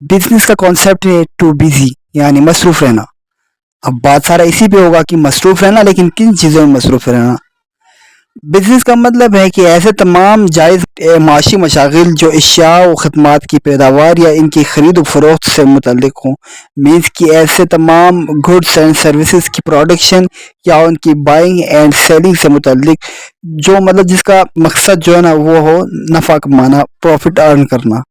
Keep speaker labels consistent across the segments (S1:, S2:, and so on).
S1: Business का concept है too busy, यानी मसरूफ रहना। अब बात सारा इसी पे होगा कि मसरूफ रहना, लेकिन किन चीज़ों में मसरूफ रहना। बिजनेस का मतलब है कि ऐसे तमाम जायज़ माशी मशागिल जो अशिया व खदमात की पैदावार या इनकी खरीद व फरोख्त से मुतल्लिक हों। मीन्स कि ऐसे तमाम गुड्स एंड सर्विसेज की प्रोडक्शन या उनकी बाइंग एंड सेलिंग से मुतल्लिक, जो मतलब जिसका मकसद जो है ना वो हो नफ़ा कमाना, प्रॉफिट अर्न करना।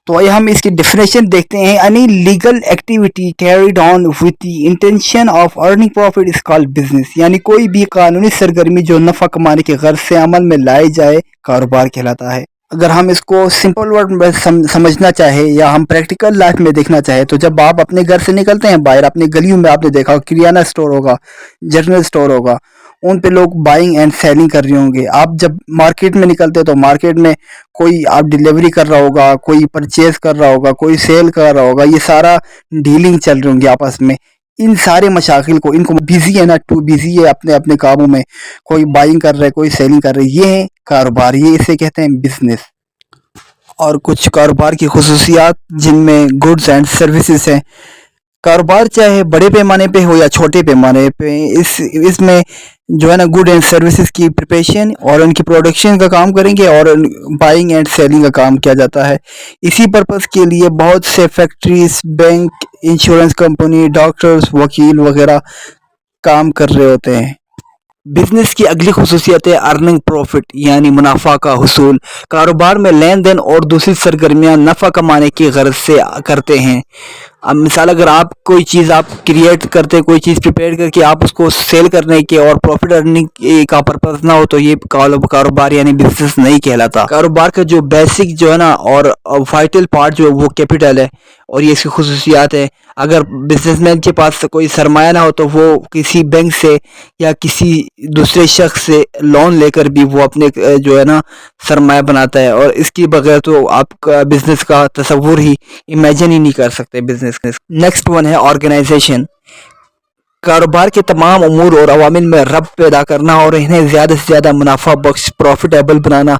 S1: तो आइए हम इसकी डेफिनेशन देखते हैं। Any legal activity carried on with the intention of earning profit is called business, यानी कोई भी कानूनी सरगर्मी जो नफ़ा कमाने के गर्ज से अमल में लाई जाए, कारोबार कहलाता है। अगर हम इसको सिंपल वर्ड में समझना चाहे या हम प्रैक्टिकल लाइफ में देखना चाहे, तो जब आप अपने घर से निकलते हैं बाहर, अपने गलियों में आपने देखा होगा किराना स्टोर होगा, जनरल स्टोर होगा, उन पे लोग बाइंग एंड सेलिंग कर रहे होंगे। आप जब मार्केट में निकलते हो तो मार्केट में कोई आप डिलीवरी कर रहा होगा, कोई परचेज कर रहा होगा, कोई सेल कर रहा होगा, ये सारा डीलिंग चल रही होंगी आपस में। इन सारे मशाकिल को, इनको बिजी है ना, टू बिजी है अपने अपने कामों में, कोई बाइंग कर रहा है, कोई सेलिंग कर रहा है, ये है कारोबार, ये इसे कहते हैं बिजनेस। और कुछ कारोबार की खसूसियात जिनमें गुड्स एंड सर्विसेज हैं। कारोबार चाहे बड़े पैमाने पे हो या छोटे पैमाने पे, इसमें जो है ना गुड एंड सर्विसेज की प्रिपरेशन और उनकी प्रोडक्शन का काम करेंगे और बाइंग एंड सेलिंग का काम किया जाता है। इसी पर्पस के लिए बहुत से factories, bank, insurance company, doctors, वकील वगैरह काम कर रहे होते हैं। बिजनेस की अगली खसूसियत है अर्निंग प्रॉफिट, यानी मुनाफा का हुसूल। कारोबार में लेन देन और दूसरी सरगर्मियाँ नफ़ा कमाने की गर्ज से करते हैं। अब मिसाल, अगर आप कोई चीज़ आप क्रिएट करते, कोई चीज़ प्रिपेयर करके आप उसको सेल करने के और प्रॉफिट अर्निंग का पर्पस ना हो, तो ये कारोबार यानी बिजनेस नहीं कहलाता। कारोबार का जो बेसिक जो है ना और वाइटल पार्ट जो है वो कैपिटल है, और ये इसकी खसूसियात है। अगर बिजनेसमैन के पास कोई सरमाया ना हो तो वो किसी बैंक से या किसी दूसरे शख्स से लोन लेकर भी वो अपने जो है ना सरमाया बनाता है, और इसके बगैर तो आपका बिजनेस का तस्वुर ही इमेजिन ही नहीं कर सकते बिजनेस। नेक्स्ट वन है ऑर्गेनाइजेशन। कारोबार के तमाम अमूर और अवामिल में रब पैदा करना और इन्हें ज़्यादा से ज़्यादा मुनाफा बख्श, प्रॉफिटेबल बनाना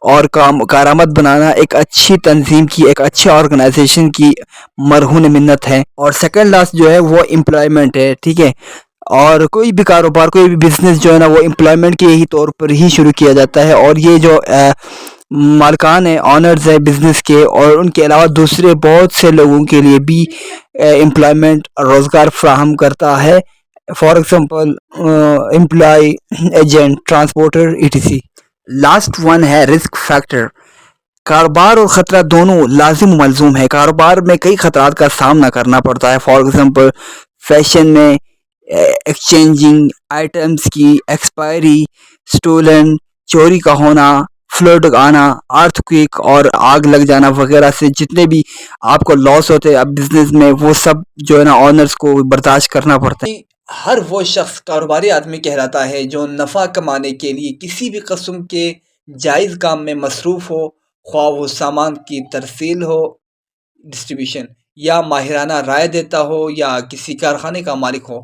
S1: और काम कारामद बनाना एक अच्छी तंजीम की, एक अच्छे ऑर्गेनाइजेशन की मरहून मिन्नत है। और सेकंड लास्ट जो है वो एम्प्लॉयमेंट है, ठीक है। और कोई भी कारोबार, कोई भी बिजनेस जो है ना वो एम्प्लॉयमेंट के ही तौर पर ही शुरू किया जाता है, और ये जो मालकान है, ऑनर्स है बिजनेस के, और उनके अलावा दूसरे बहुत से लोगों के लिए भी एम्प्लॉयमेंट, रोज़गार फ्राहम करता है। For example employ, agent, transporter, ETC. Last one है रिस्क फैक्टर। कारोबार और ख़तरा दोनों लाजिम मलजूम है। कारोबार में कई ख़तरात का सामना करना पड़ता है। फॉर एग्जांपल फैशन में एक्सचेंजिंग आइटम्स की एक्सपायरी, स्टोलन, चोरी का होना, फ्लड आना, अर्थक्वेक और आग लग जाना वगैरह से जितने भी आपको लॉस होते हैं अब बिजनेस में, वो सब जो है ना ऑनर्स को बर्दाश्त करना पड़ता है। हर वो शख्स कारोबारी आदमी कहलाता है जो नफ़ा कमाने के लिए किसी भी किस्म के जायज़ काम में मसरूफ़ हो, ख्वाह वो सामान की तरसील हो, डिस्ट्रीब्यूशन, या माहिराना राय देता हो, या किसी कारखाने का मालिक हो।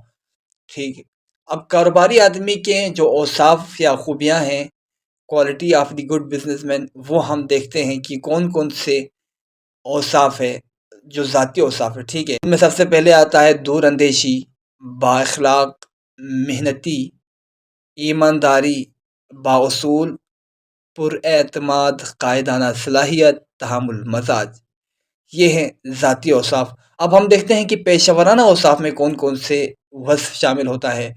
S1: ठीक है। अब कारोबारी आदमी के जो औसाफ या खूबियाँ हैं, quality of the good businessman, वो हम देखते हैं कि कौन कौन से औसाफ है, जो ज़ाती औसाफ है। ठीक है, इनमें सबसे पहले आता है दूर अंदेशी, बाअखलाक, मेहनती, ईमानदारी, बाउसूल, पुरएतमाद, कायदाना सलाहियत, तहामुल मजाज। ये हैं ज़ाती औसाफ। अब हम देखते हैं कि पेशेवराना औसाफ में कौन कौन से वस्फ़ शामिल होता है।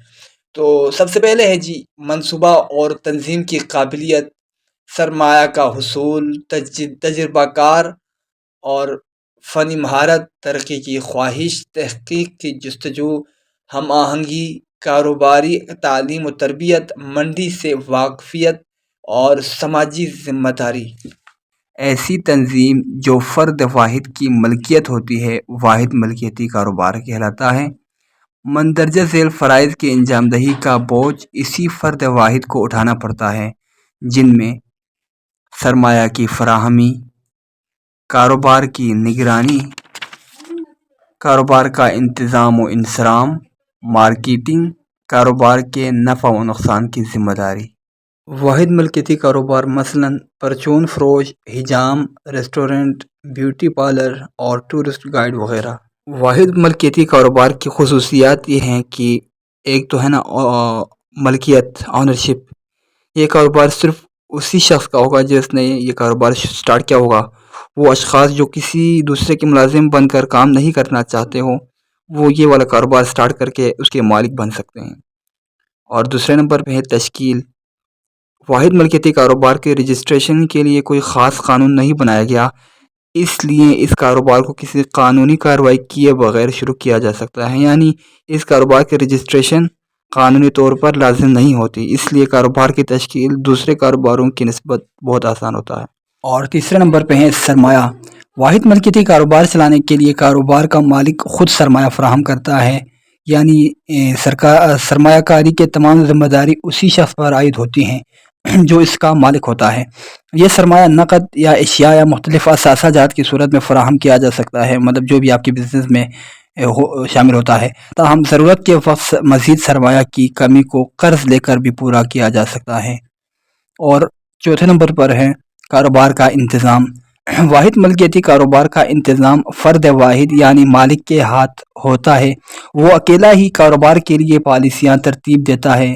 S1: तो सबसे पहले है जी मंसूबा और तंज़ीम की काबिलियत, सरमाया का हुसूल, तजुर्बाकार और फ़नी महारत, तरक्की की ख्वाहिश, तहक़ीक़ की जस्तजू, हम आहंगी, कारोबारी तालीम व तरबियत, मंडी से वाक़फ़ियत और समाजी ज़िम्मेदारी। ऐसी तंजीम जो फ़र्द वाहिद की मलकियत होती है, वाहिद मलकियती कारोबार कहलाता है। मंदरजा झेल फ़राइज़ की अंजामदही का बोझ इसी फ़र्द वाहिद को उठाना पड़ता है, जिनमें सरमाया की फ़राहमी, कारोबार की निगरानी, कारोबार का इंतज़ाम व इंसराम, मार्केटिंग, कारोबार के नफ़ा व नुकसान की ज़िम्मेदारी। واحد ملکیتی کاروبار مثلاً پرچون فروش، حجام، ریسٹورنٹ، بیوٹی پارلر اور ٹورسٹ گائیڈ وغیرہ۔ واحد ملکیتی کاروبار کی خصوصیات یہ ہیں کہ ایک تو ہے نا ملکیت، آنرشپ۔ یہ کاروبار صرف اسی شخص کا ہوگا جس نے یہ کاروبار سٹارٹ کیا ہوگا۔ وہ اشخاص جو کسی دوسرے کے ملازم بن کر کام نہیں کرنا چاہتے ہوں، وہ یہ والا کاروبار سٹارٹ کر کے اس کے مالک بن سکتے ہیں۔ اور دوسرے نمبر پہ ہے تشکیل۔ واحد ملکیتی کاروبار کے رجسٹریشن کے لیے کوئی خاص قانون نہیں بنایا گیا، اس لیے اس کاروبار کو کسی قانونی کارروائی کیے بغیر شروع کیا جا سکتا ہے، یعنی اس کاروبار کی رجسٹریشن قانونی طور پر لازم نہیں ہوتی، اس لیے کاروبار کی تشکیل دوسرے کاروباروں کی نسبت بہت آسان ہوتا ہے۔ اور تیسرے نمبر پہ ہے سرمایہ۔ واحد ملکیتی کاروبار چلانے کے لیے کاروبار کا مالک خود سرمایہ فراہم کرتا ہے، یعنی سرمایہ کاری کے تمام ذمہ داری اسی شخص پر عائد ہوتی ہیں جو اس کا مالک ہوتا ہے۔ یہ سرمایہ نقد یا اشیاء یا مختلف اثاثہ جات کی صورت میں فراہم کیا جا سکتا ہے، مطلب جو بھی آپ کے بزنس میں شامل ہوتا ہے، تاہم ضرورت کے وقت مزید سرمایہ کی کمی کو قرض لے کر بھی پورا کیا جا سکتا ہے۔ اور چوتھے نمبر پر ہے کاروبار کا انتظام۔ واحد ملکیتی کاروبار کا انتظام فرد واحد یعنی مالک کے ہاتھ ہوتا ہے، وہ اکیلا ہی کاروبار کے لیے پالیسیاں ترتیب دیتا ہے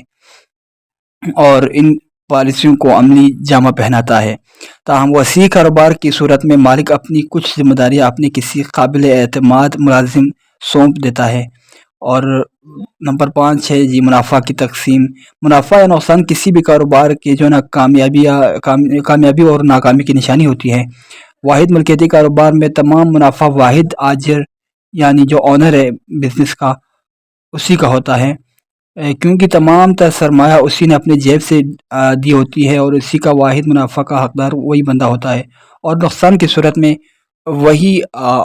S1: اور ان پالیسیوں کو عملی جامہ پہناتا ہے۔ تاہم وسیع کاروبار کی صورت میں مالک اپنی کچھ ذمہ داریاں اپنے کسی قابل اعتماد ملازم سونپ دیتا ہے۔ اور نمبر 5 ہے جی منافع کی تقسیم۔ منافع یا نقصان کسی بھی کاروبار کے جو نا کامیابی اور ناکامی کی نشانی ہوتی ہے۔ واحد ملکیتی کاروبار میں تمام منافع واحد آجر یعنی جو آنر ہے بزنس کا اسی کا ہوتا ہے، کیونکہ تمام تر سرمایہ اسی نے اپنے جیب سے دی ہوتی ہے اور اسی کا واحد منافع کا حقدار وہی بندہ ہوتا ہے۔ اور نقصان کی صورت میں وہی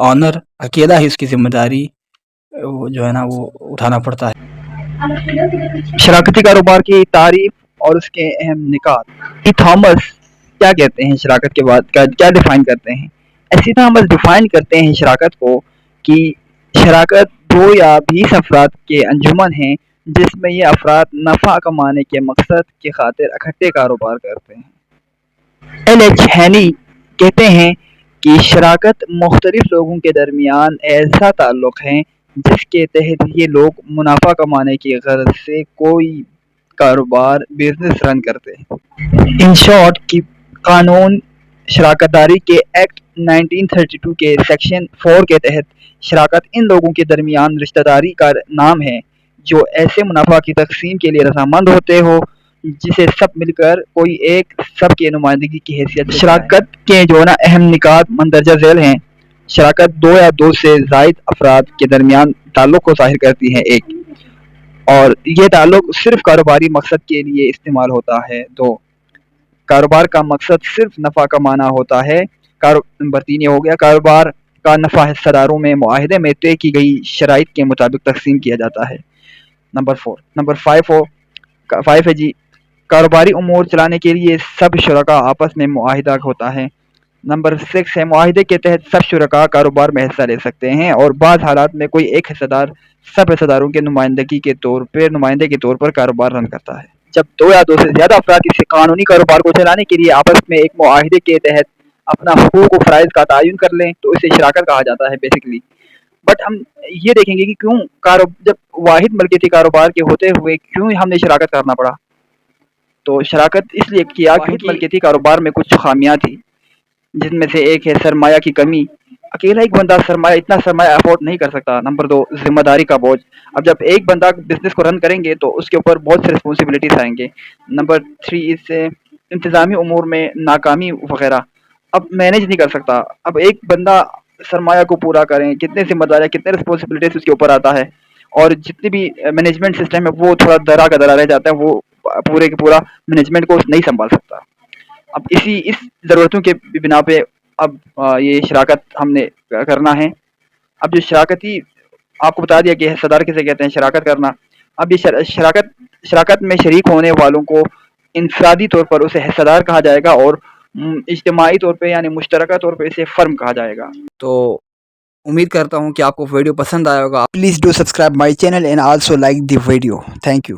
S1: آنر اکیلا ہی اس کی ذمہ داری جو ہے نا وہ اٹھانا پڑتا ہے۔ شراکتی کاروبار کی تعریف اور اس کے اہم نکات۔ تھامس کیا کہتے ہیں شراکت کے بعد کیا ڈیفائن کرتے ہیں؟ ایسی تھامس ڈیفائن کرتے ہیں شراکت کو کہ شراکت دو یا 20 افراد کے انجمن ہیں جس میں یہ افراد نفع کمانے کے مقصد کی خاطر اکٹھے کاروبار کرتے ہیں۔ ایل ایچ ہینی کہتے ہیں کہ شراکت مختلف لوگوں کے درمیان ایسا تعلق ہے جس کے تحت یہ لوگ منافع کمانے کی غرض سے کوئی کاروبار بزنس رن کرتے ہیں۔ ان شارٹ کی قانون شراکت داری کے ایکٹ 1932 کے سیکشن 4 کے تحت شراکت ان لوگوں کے درمیان رشتہ داری کا نام ہے جو ایسے منافع کی تقسیم کے لیے رضامند ہوتے ہو جسے سب مل کر کوئی ایک سب کے نمائندگی کی حیثیت۔ شراکت کے جو نا اہم نکات مندرجہ ذیل ہیں۔ شراکت دو یا دو سے زائد افراد کے درمیان تعلق کو ظاہر کرتی ہے، ایک، اور یہ تعلق صرف کاروباری مقصد کے لیے استعمال ہوتا ہے، دو، کاروبار کا مقصد صرف نفع کمانا ہوتا ہے، نمبر 3 یہ ہو گیا، کاروبار کا نفع حصہ داروں میں معاہدے میں طے کی گئی شرائط کے مطابق تقسیم کیا جاتا ہے۔ نمبر 5 ہے جی کاروباری امور چلانے کے لیے سب شرکاء آپس میں معاہدہ ہوتا ہے۔ نمبر 6 ہے معاہدے کے تحت سب شرکاء کاروبار میں حصہ لے سکتے ہیں اور بعض حالات میں کوئی ایک حصہ دار سب حصہ داروں کے نمائندے کے طور پر کاروبار رن کرتا ہے۔ جب دو یا دو سے زیادہ افراد کسی قانونی کاروبار کو چلانے کے لیے آپس میں ایک معاہدے کے تحت اپنا حقوق و فرائض کا تعین کر لیں تو اسے شراکت کہا جاتا ہے بیسیکلی۔ بٹ ہم یہ دیکھیں گے کہ کیوں جب واحد ملکیتی کاروبار کے ہوتے ہوئے کیوں ہم نے شراکت کرنا پڑا؟ تو شراکت اس لیے کیا کہ ملکیتی کاروبار میں کچھ خامیاں تھیں، جن میں سے ایک ہے سرمایہ کی کمی۔ اکیلا ایک بندہ اتنا سرمایہ افورڈ نہیں کر سکتا۔ نمبر 2 ذمہ داری کا بوجھ۔ اب جب ایک بندہ بزنس کو رن کریں گے تو اس کے اوپر بہت سے رسپانسبلٹیز آئیں گے۔ نمبر 3 اس سے انتظامی امور میں ناکامی وغیرہ، اب مینیج نہیں کر سکتا۔ اب ایک بندہ سرمایہ کو پورا کریں، کتنے ذمہ داریاں کتنے رسپانسبلٹیز اس کے اوپر آتا ہے، اور جتنی بھی مینجمنٹ سسٹم ہے وہ تھوڑا درا کا درا رہ جاتا ہے، وہ پورے کے پورا مینجمنٹ کو نہیں سنبھال سکتا۔ اب اس ضرورتوں کے بنا پہ اب یہ شراکت ہم نے کرنا ہے۔ اب جو شراکتی آپ کو بتا دیا کہ حصہ دار کسے کہتے ہیں، شراکت کرنا۔ اب یہ شراکت میں شریک ہونے والوں کو انفرادی طور پر اسے حصہ دار کہا جائے گا اور اجتماعی طور پہ یعنی مشترکہ طور پہ اسے فرم کہا جائے گا۔ تو امید کرتا ہوں کہ آپ کو ویڈیو پسند آیا ہوگا۔ Please do subscribe my channel and also like the video. Thank you.